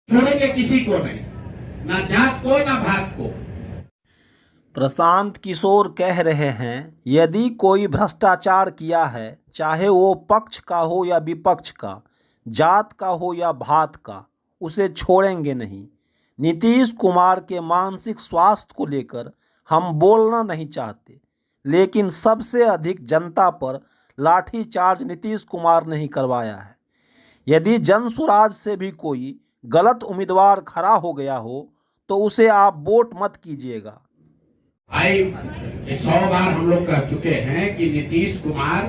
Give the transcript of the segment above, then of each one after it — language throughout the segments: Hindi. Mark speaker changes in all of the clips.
Speaker 1: छोड़ेंगे किसी को नहीं, ना जात को ना भात को।
Speaker 2: प्रशांत किशोर कह रहे हैं, यदि कोई भ्रष्टाचार किया है, चाहे वो पक्ष का हो या विपक्ष का, जात का हो या भात का, उसे छोड़ेंगे नहीं। नीतीश कुमार के मानसिक स्वास्थ्य को लेकर हम बोलना नहीं चाहते, लेकिन सबसे अधिक जनता पर लाठीचार्ज नीतीश कुमार ने ही करवाया है। यदि जनसुराज से भी कोई गलत उम्मीदवार खड़ा हो गया हो तो उसे आप वोट मत कीजिएगा।
Speaker 1: भाई 100 बार हम लोग कह चुके हैं कि नीतीश कुमार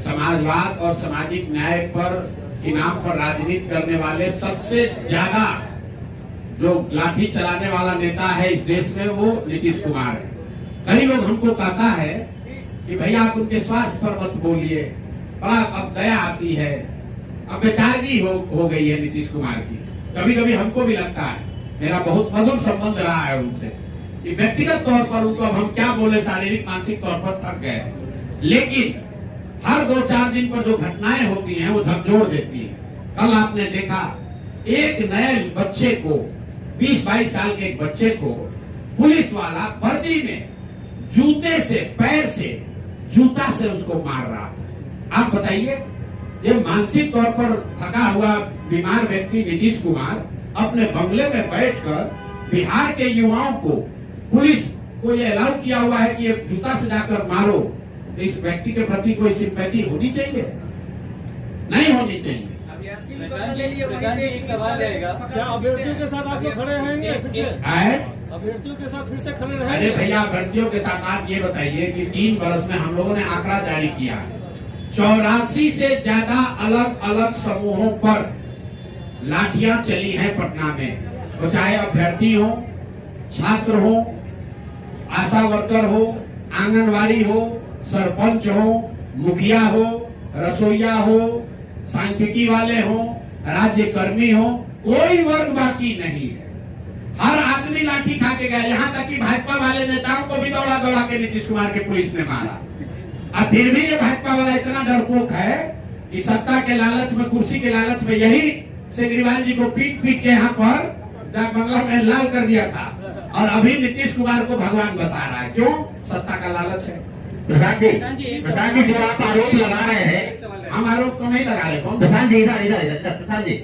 Speaker 1: समाजवाद और सामाजिक न्याय पर के नाम पर राजनीति करने वाले सबसे ज्यादा जो लाठी चलाने वाला नेता है इस देश में, वो नीतीश कुमार है। कई लोग हमको कहता है कि भैया आप उनके स्वास्थ्य पर मत बोलिए, बड़ा अब दया आती है, अब बेचारगी हो गई है नीतीश कुमार की। कभी कभी हमको भी लगता है, मेरा बहुत मधुर संबंध रहा है उनसे, कि व्यक्तिगत तौर पर उनको अब हम क्या बोले, शारीरिक मानसिक तौर पर थक गए हैं। लेकिन हर 2-4 दिन पर जो घटनाएं होती हैं वो झकझोर देती है। कल आपने देखा एक नए बच्चे को, 20-22 साल के एक बच्चे को पुलिस वाला वर्दी में जूते से, पैर से, जूता से उसको मार रहा था। आप बताइए, ये मानसिक तौर पर थका हुआ बीमार व्यक्ति नीतीश कुमार अपने बंगले में बैठकर बिहार के युवाओं को, पुलिस को ये अलाउ किया हुआ है कि ये जूता से जाकर मारो, तो इस व्यक्ति के प्रति कोई सिंपैथी होनी चाहिए? नहीं होनी चाहिए।
Speaker 3: एक सवाल रहेगा,
Speaker 4: क्या अभ्यर्थियों के साथ आप लोग खड़े रहेंगे? अभ्यर्थियों के साथ फिर से खड़े रहेंगे?
Speaker 1: अरे भैया, अभ्यर्थियों के साथ आप ये बताइए कि 3 वर्ष में हम लोगों ने आंकड़ा जारी किया है, 84 से ज्यादा अलग अलग समूहों पर लाठियां चली हैं पटना में। तो चाहे अभ्यर्थी हो, छात्र हो, आशा वर्कर हो, आंगनवाड़ी हो, सरपंच हो, मुखिया हो, रसोईया हो, सांख्यिकी वाले हो, राज्य कर्मी हो, कोई वर्ग बाकी नहीं है। हर आदमी लाठी खा के गया, यहाँ तक कि भाजपा वाले नेताओं को भी दौड़ा दौड़ा के नीतीश कुमार के पुलिस ने मारा। अब फिर भी ये भाजपा वाला इतना डरपोक है कि सत्ता के लालच में, कुर्सी के लालच में, यही केजरीवाल जी को पीट पीट के यहाँ पर बंगला में लाल कर दिया था, और अभी नीतीश कुमार को भगवान बता रहा है। क्यों? सत्ता का लालच है।
Speaker 5: प्रशांत जी जो आप आरोप लगा रहे हैं,
Speaker 1: हम आरोप तो नहीं लगा रहे। कौन?
Speaker 5: प्रशांत जी इधर प्रशांत जी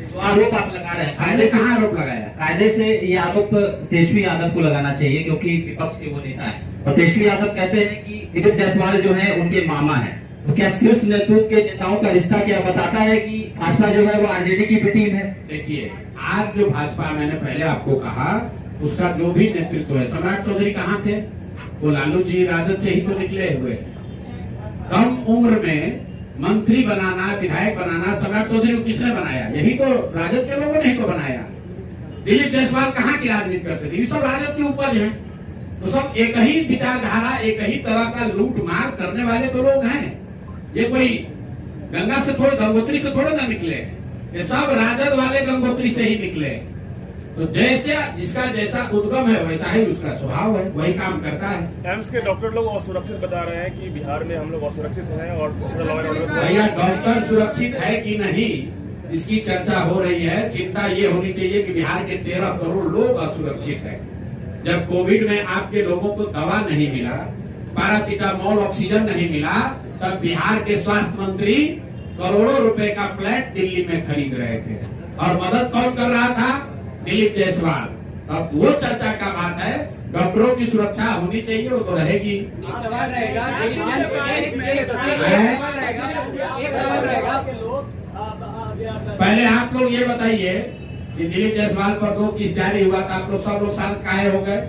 Speaker 5: जो आरोप आप लगा रहे हैं,
Speaker 1: कायदे कहाँ आरोप लगाया?
Speaker 5: कायदे से ये आरोप तेजस्वी यादव को लगाना चाहिए, क्योंकि विपक्ष के वो नेता है, और तेजस्वी यादव कहते हैं कि दिलीप जायसवाल जो है उनके मामा है। तो क्या शीर्ष नेतृत्व के नेताओं का रिश्ता क्या बताता है कि भाजपा जो है वो आरजेडी की भी टीम है?
Speaker 1: देखिए, आज जो भाजपा, मैंने पहले आपको कहा, उसका जो भी नेतृत्व है, सम्राट चौधरी कहाँ थे? वो लालू जी राजद से ही तो निकले हुए। कम उम्र में मंत्री बनाना, विधायक बनाना सम्राट चौधरी को किसने बनाया? यही तो राजद के लोगों ने ही तो बनाया। दिलीप जायसवाल कहाँ की राजनीति करते थे? ये सब राजद की उपज है। तो सब एक ही विचारधारा, एक ही तरह का लूट मार करने वाले तो लोग हैं। ये कोई गंगा से थोड़े, गंगोत्री से थोड़े ना निकले, ये सब राजद वाले गंगोत्री से ही निकले। तो जैसे जिसका जैसा उद्गम है वैसा ही उसका स्वभाव है, वही काम करता है।
Speaker 4: एम्स के डॉक्टर लोग असुरक्षित बता रहे हैं कि बिहार में हम लोग असुरक्षित हैं, और
Speaker 1: भैया, डॉक्टर सुरक्षित है कि नहीं इसकी चर्चा हो रही है। चिंता ये होनी चाहिए कि बिहार के 13 करोड़ लोग असुरक्षित हैं। जब कोविड में आपके लोगों को दवा नहीं मिला, पैरासीटामोल, ऑक्सीजन नहीं मिला, तब बिहार के स्वास्थ्य मंत्री करोड़ों रुपए का फ्लैट दिल्ली में खरीद रहे थे, और मदद कौन कर रहा था? दिलीप जायसवाल। अब वो चर्चा का बात है। डॉक्टरों की सुरक्षा होनी चाहिए, वो तो रहेगी।
Speaker 3: एक सवाल रहेगा,
Speaker 1: पहले आप लोग ये बताइए कि दिलीप जायसवाल पर 2 केस जारी हुआ था, आप लोग सब लोग शांत काहे हो गए?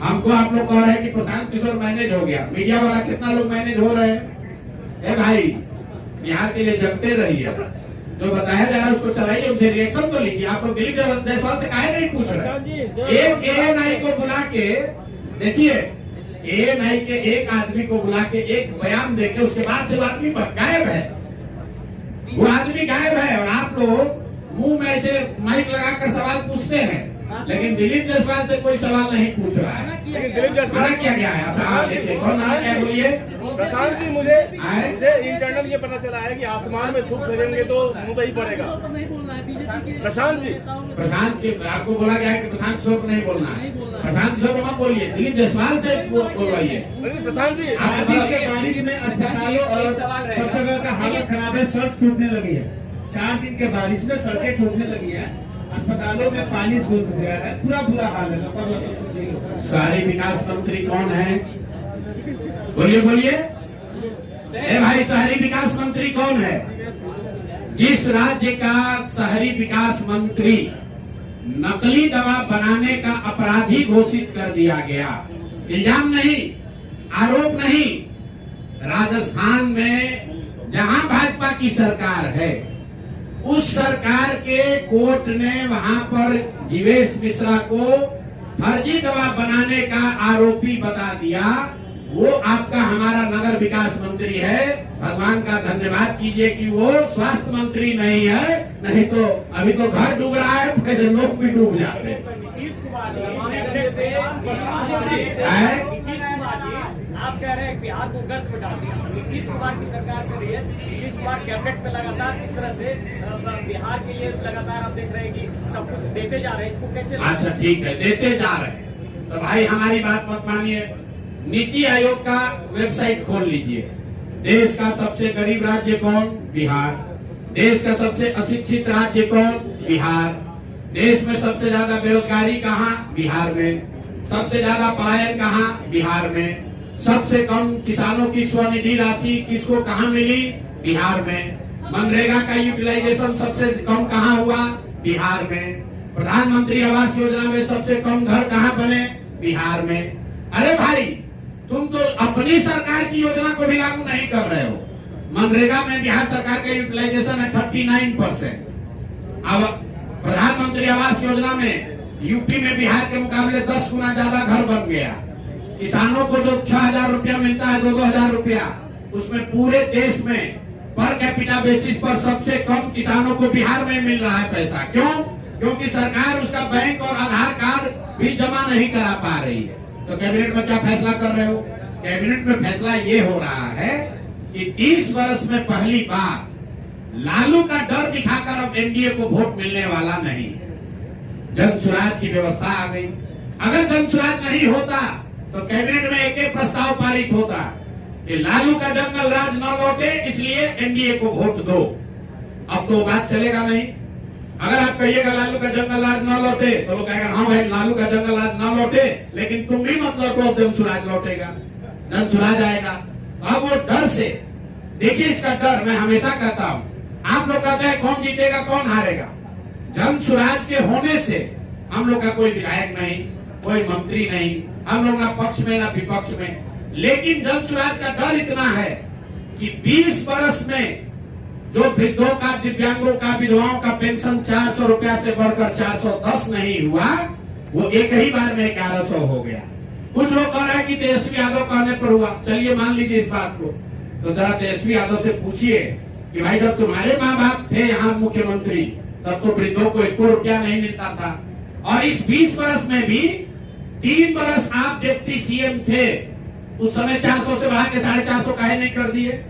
Speaker 1: हमको आप लोग कह रहे हैं कि प्रशांत किशोर मैनेज हो गया। मीडिया वाला कितना लोग मैनेज हो रहे हैं? ए भाई, बिहार के लिए जगते रहिए, जो बताया जा रहा है उसको चलाइए, उनसे रिएक्शन तो लीजिए। आप लोग दिलीप जायसवाल से काहे नहीं पूछ रहे? एक एएनआई को बुला के देखिए, एएनआई के एक आदमी को बुला के एक बयान देके उसके बाद से आदमी गायब है, वो आदमी गायब है, और आप लोग मुंह में ऐसे माइक लगाकर सवाल पूछते हैं। लेकिन दिलीप जायसवाल से कोई सवाल नहीं पूछ रहा है।
Speaker 4: लेकिन दिलीप जायसवाल
Speaker 1: मना किया गया है। अच्छा हाँ, देखिए कौन मना क्या बोलिए।
Speaker 4: प्रशांत जी, मुझे इंटरनल ये पता चला है कि आसमान में थूक फेंकेंगे तो मुंबई पड़ेगा। प्रशांत जी,
Speaker 1: प्रशांत के आपको बोला गया है कि प्रशांत किशोर को नहीं बोलना है। प्रशांत किशोर को मत बोलिए, दिलीप जायसवाल से बोलवाइए।
Speaker 4: प्रशांत जी,
Speaker 6: के बारिश में अस्पतालों और सब जगह का हालत खराब है, सड़क टूटने लगी है। 4 दिन के बारिश में सड़कें टूटने लगी है, अस्पतालों में पानी घुस गया है, पूरा बुरा हाल है।
Speaker 1: शहरी विकास मंत्री कौन है? बोलिए बोलिए। ए भाई, शहरी विकास मंत्री कौन है? जिस राज्य का शहरी विकास मंत्री नकली दवा बनाने का अपराधी घोषित कर दिया गया, इल्जाम नहीं, आरोप नहीं, राजस्थान में जहां भाजपा की सरकार है, उस सरकार के कोर्ट ने वहां पर जीवेश मिश्रा को फर्जी दवा बनाने का आरोपी बता दिया। वो आपका हमारा नगर विकास मंत्री है। भगवान का धन्यवाद कीजिए कि वो स्वास्थ्य मंत्री नहीं है, नहीं तो अभी तो घर डूब रहा है, फिर लोग भी डूब जाते हैं।
Speaker 3: आप कह रहे हैं बिहार को गर्त में डाल दिया। नीतीश कुमार की सरकार कर रही है, नीतीश कुमार कैबिनेट में लगातार इस तरह से बिहार के लिए लगातार आप देख रहे हैं कि सब कुछ देते जा रहे हैं, इसको कैसे?
Speaker 1: अच्छा ठीक है, देते जा रहे हैं तो भाई हमारी बात मत मानिए। नीति आयोग का वेबसाइट खोल लीजिए। देश का सबसे गरीब राज्य कौन? बिहार। देश का सबसे अशिक्षित राज्य कौन? बिहार। देश में सबसे ज्यादा बेरोजगारी कहाँ? बिहार में। सबसे ज्यादा पलायन कहाँ? बिहार में। सबसे कम किसानों की स्वनिधि राशि किसको कहाँ मिली? बिहार में। मनरेगा का यूटिलाइजेशन सबसे कम कहाँ हुआ? बिहार में। प्रधानमंत्री आवास योजना में सबसे कम घर कहाँ बने? बिहार में। अरे भाई, तुम तो अपनी सरकार की योजना को भी लागू नहीं कर रहे हो। मनरेगा में बिहार सरकार का यूटिलाइजेशन है 39%। अब प्रधानमंत्री आवास योजना में यूपी में बिहार के मुकाबले 10 गुना ज्यादा घर बन गया। किसानों को जो 6,000 रुपया मिलता है, 2,000 रुपया, उसमें पूरे देश में पर कैपिटा बेसिस पर सबसे कम किसानों को बिहार में मिल रहा है पैसा। क्यों? क्योंकि सरकार उसका बैंक और आधार कार्ड भी जमा नहीं करा पा रही है। तो कैबिनेट में क्या फैसला कर रहे हो? कैबिनेट में फैसला ये हो रहा है कि 30 वर्ष में पहली बार लालू का डर दिखाकर अब एनडीए को वोट मिलने वाला नहीं है। जन सुराज की व्यवस्था आ गई। अगर जन सुराज नहीं होता तो कैबिनेट में एक प्रस्ताव पारित होता कि लालू का जंगल राज न लौटे, इसलिए एनडीए को वोट दो। अब तो बात चलेगा नहीं। अगर आप कहिएगा लालू का जंगल राज न लौटे तो वो कहेगा हाँ भाई, लालू का जंगल राज न लौटे, लेकिन तुम भी मत लौटो, जन सुराज लौटेगा, जन सुराज आएगा। अब वो डर से, देखिए इसका डर मैं हमेशा कहता हूं, आप लोग कहते हैं कौन जीतेगा कौन हारेगा। जन सुराज के होने से हम लोग का कोई विधायक नहीं, कोई मंत्री नहीं, हम लोग ना पक्ष में ना विपक्ष में, लेकिन जन सुराज का डर इतना है कि 20 वर्ष में जो वृद्धों का, दिव्यांगों का, विधवाओं का पेंशन 400 रुपया से बढ़कर 410 नहीं हुआ, वो एक ही बार में 1100 हो गया। कुछ लोग कह रहे हैं कि तेजस्वी यादव कहने पर हुआ। चलिए मान लीजिए इस बात को, तो जरा तेजस्वी यादव से पूछिए कि भाई जब तुम्हारे माँ बाप थे यहाँ मुख्यमंत्री, तब तो वृद्धों को 1 रुपया नहीं मिलता था, और इस 20 वर्ष में भी 3 वर्ष आप डिप्टी सीएम थे, उस समय 400 से बढ़ा के 450 काहे नहीं कर दिए?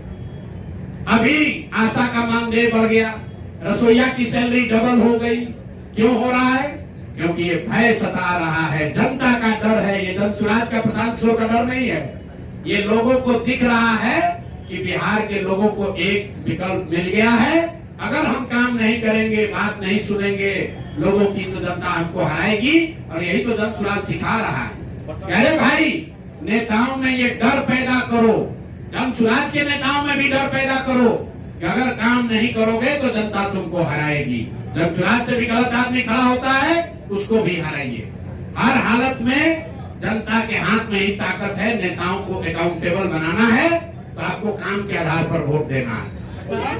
Speaker 1: अभी आशा का मानदेय बढ़ गया, रसोईया की सैलरी डबल हो गई। क्यों हो रहा है? क्योंकि ये भय सता रहा है, जनता का डर है। ये जन सुराज का, प्रशांत किशोर का डर नहीं है। ये लोगों को दिख रहा है कि बिहार के लोगों को एक विकल्प मिल गया है। अगर हम काम नहीं करेंगे, बात नहीं सुनेंगे लोगों की, तो जनता हमको हराएगी। और यही तो जन सुराज सिखा रहा है। अरे भाई, नेताओं में ये डर पैदा करो, जन सुराज के नेताओं में भी डर पैदा करो कि अगर काम नहीं करोगे तो जनता तुमको हराएगी। जन सुराज से भी गलत आदमी खड़ा होता है, उसको भी हराइए। हर हालत में जनता के हाथ में ही ताकत है। नेताओं को अकाउंटेबल बनाना है तो आपको काम के आधार पर वोट देना है।